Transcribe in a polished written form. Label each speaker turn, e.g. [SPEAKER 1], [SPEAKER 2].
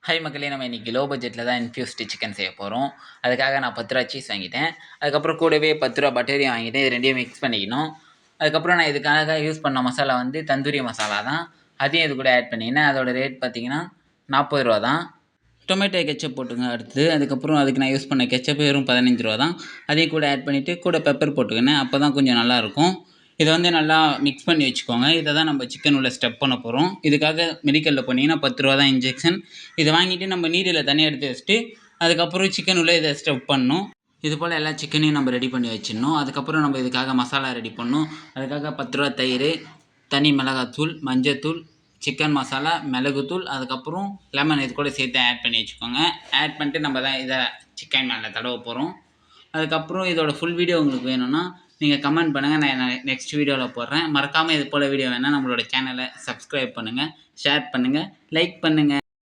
[SPEAKER 1] Hi மக்களே, நம்ம இன்றைக்கி லோ பட்ஜெட்டில் தான் இன்ஃப்யூஸ்டு சிக்கன் செய்ய போகிறோம். அதுக்காக நான் 10 ரூபா சீஸ் வாங்கிட்டேன். அதுக்கப்புறம் கூடவே 10 ரூபா பட்டரையும் வாங்கிட்டேன். இது ரெண்டையும் மிக்ஸ் பண்ணிக்கணும். அதுக்கப்புறம் நான் இதுக்காக யூஸ் பண்ண மசாலா வந்து தந்தூரி மசாலா தான். அதையும் இது கூட ஆட் பண்ணிக்கினேன். அதோட ரேட் பார்த்தீங்கன்னா 40 ரூபா தான். டொமேட்டோ கெச்சப் போட்டுங்க அடுத்து. அதுக்கப்புறம் அதுக்கு நான் யூஸ் பண்ண கெச்சப் வெறும் 15 ரூபா தான். அதையும் கூட ஆட் பண்ணிவிட்டு கூட பெப்பர் போட்டுக்கினேன். அப்போ தான் கொஞ்சம் நல்லாயிருக்கும். இதை வந்து நல்லா மிக்ஸ் பண்ணி வச்சுக்கோங்க. இதை தான் நம்ம சிக்கன் உள்ள ஸ்டெப் பண்ண போகிறோம். இதுக்காக மெடிக்கலில் போனீங்கன்னா 10 ரூபா தான் இன்ஜெக்ஷன். இதை வாங்கிட்டு நம்ம நீரில் தண்ணி எடுத்து வச்சுட்டு அதுக்கப்புறம் சிக்கன் உள்ள இதை ஸ்டெப் பண்ணணும். இது போல் எல்லா சிக்கனையும் நம்ம ரெடி பண்ணி வச்சிடணும். அதுக்கப்புறம் நம்ம இதுக்காக மசாலா ரெடி பண்ணணும். அதுக்காக 10 ரூபா தயிர், தனி மிளகாத்தூள், மஞ்சத்தூள், சிக்கன் மசாலா, மிளகுத்தூள், அதுக்கப்புறம் லெமன் இது கூட சேர்த்து ஆட் பண்ணி வச்சுக்கோங்க. ஆட் பண்ணிட்டு நம்ம தான் இதை சிக்கன் மேலே தடவ போகிறோம். அதுக்கப்புறம் இதோட ஃபுல் வீடியோ உங்களுக்கு வேணும்னா நீங்கள் கமெண்ட் பண்ணுங்கள். நான் நெக்ஸ்ட் வீடியோவில் போடுறேன். மறக்காமல் இது போல் வீடியோ வேணால் நம்மளோட சேனலை சப்ஸ்கிரைப் பண்ணுங்கள், ஷேர் பண்ணுங்கள், லைக் பண்ணுங்கள்.